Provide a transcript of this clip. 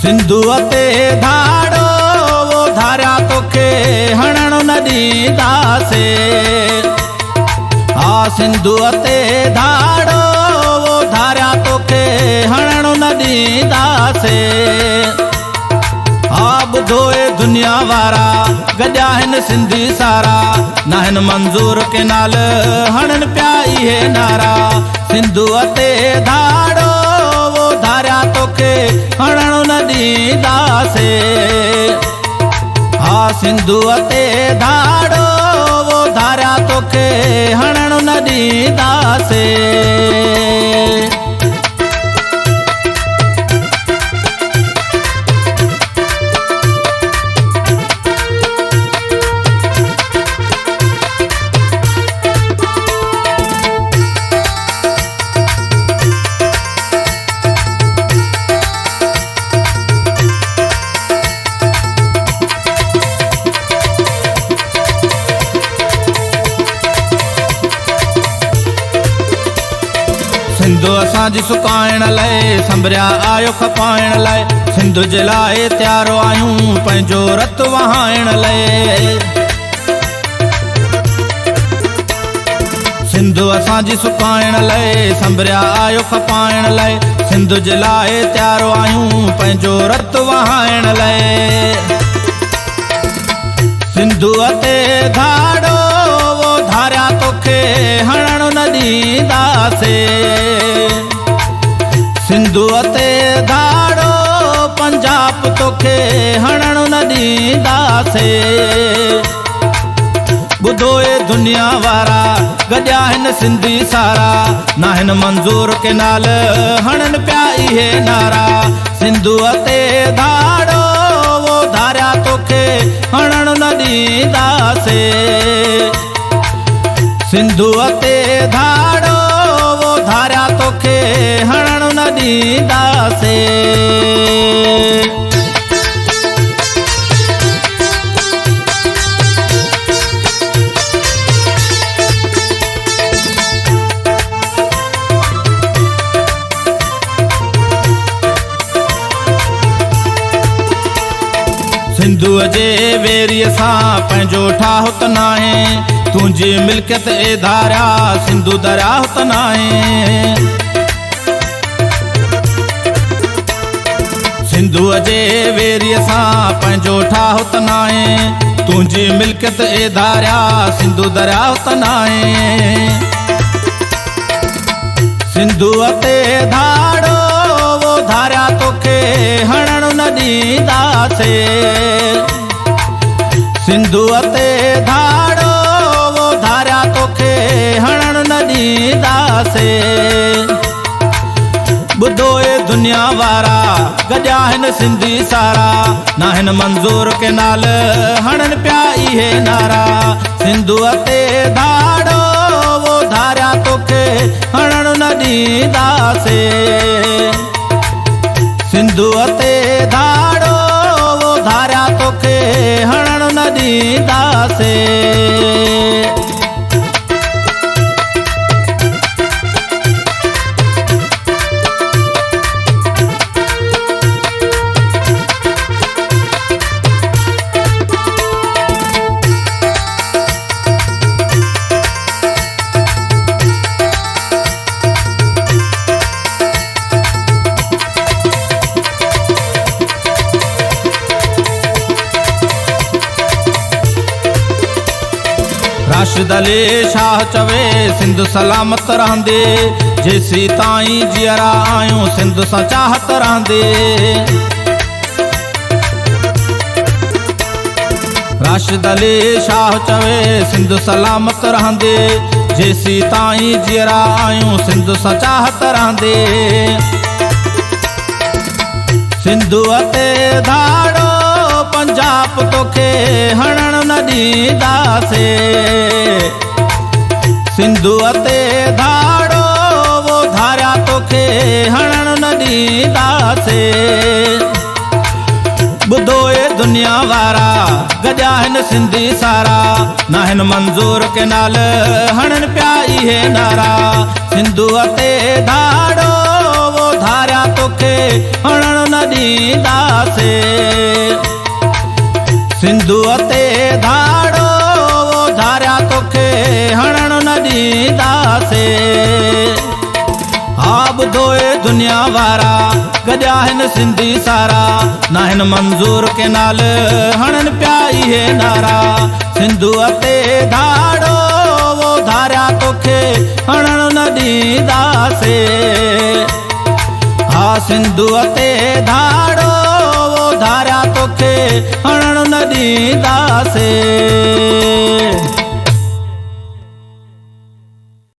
सिंधुअ ते धाड़ो वो धारिया तोखे हणण न ॾींदासे। हा सिंधुअ ते धाड़ो वो धारिया तोखे हणण न ॾींदासे। हा ॿुधो ए दुनिया वारा गॾिया हिन सिंधी सारा ना हिन मंज़ूर के नाल हणन पिया इहे नारा। सिंधुअ ते धाड़ो वो धारिया तोखे हणण न ॾींदासे। हा सिंधुअ ते धाड़ो वो धारिया तोखे हणण न ॾींदासे। सिंधु असांजी सुकाइण लाइ संभरिया आयो खपाइण लाइ। सिंधु जे लाइ तयारो आहियूं पंहिंजो रत वहाइण लाइ। सिंधु असांजी सुकाइण लाइ संभरिया आयो खपाइण लाइ। सिंधु जे लाइ तयारो आहियूं पंहिंजो रत वहाइण लाइ। सिंधुअ ते धाड़ो वो धारिया तोखे हणण न ॾींदासे। सिंधुअ ते धाड़ो पंजाब तोखे हणण न ॾींदासे। ॿुधो ए दुनिया वारा गॾिया हिन सिंधी सारा ना हिन मंज़ूर के नाल हणन पिया इहे नारा। सिंधुअ ते धाड़ो वो धारिया तोखे हणण न ॾींदासे। सिंधुअ ते धाड़ो वो धारिया तोखे हणण न ॾींदासे। सिंधुअ जे वेरीअ सां पंहिंजो ठाहो त नाहे। तुंहिंजी मिल्कियत ए धारिया सिंधु दरियाह त नाहे। सिंधुअ जे वेरीअ सां पंहिंजो ठाहो त नाहे। तुंहिंजी मिल्कियत ए धारिया सिंधु दरियाह त नाहे। सिंधुअ ते धाड़ो वो धारिया तोखे हणण न ॾींदासे। सिंधुअ ते धाड़ो वो धारिया तोखे हणण न ॾींदासे। ॿुधो ए दुनिया वारा गॾिया हिन सिंधी सारा ना हिन मंज़ूर के नाल हणन पिया इहे नारा। सिंधुअ ते धाड़ो वो धारिया तोखे हणण न ॾींदासे। सिंधुअ ते धाड़ो वो धारिया तोखे हणण न ॾींदासे। राशिद अली शाह चवे सिंधु सलामत रहंदे। जेसी ताईं जीअरा आहियूं सिंधु सां चाहत रहंदे। राशिद अली शाह चवे सिंधु सलामत रहंदे। जेसी ताईं जीअरा आहियूं सिंधु सां चाहत रहंदे। सिंधुअ ते धाड़ो पंजाब तोखे हणण न ॾींदासे। सिंधुअ ते धाड़ो वो धारिया तोखे हणण न ॾींदासे। ॿुधो ए दुनिया वारा गॾिया हिन सिंधी सारा ना हिन मंज़ूर के नाल हणन पिया इहे नारा। सिंधुअ ते धाड़ो वो धारिया तोखे तोखे हणण न ॾींदासे। सिंधूअ ते धाड़ो धारिया तोखे हणण न ॾींदासे। हा ॿुधोए दुनिया वारा गॾिया हिन सिंधी सारा, ना हिन मंज़ूर के नाल हणन पिया इहे नारा। सिंधूअ ते धाड़ो धारिया तोखे हणण न ॾींदासे। हा सिंधूअ ते धाड़ो धारिया तोखे हणण न ॾींदासे।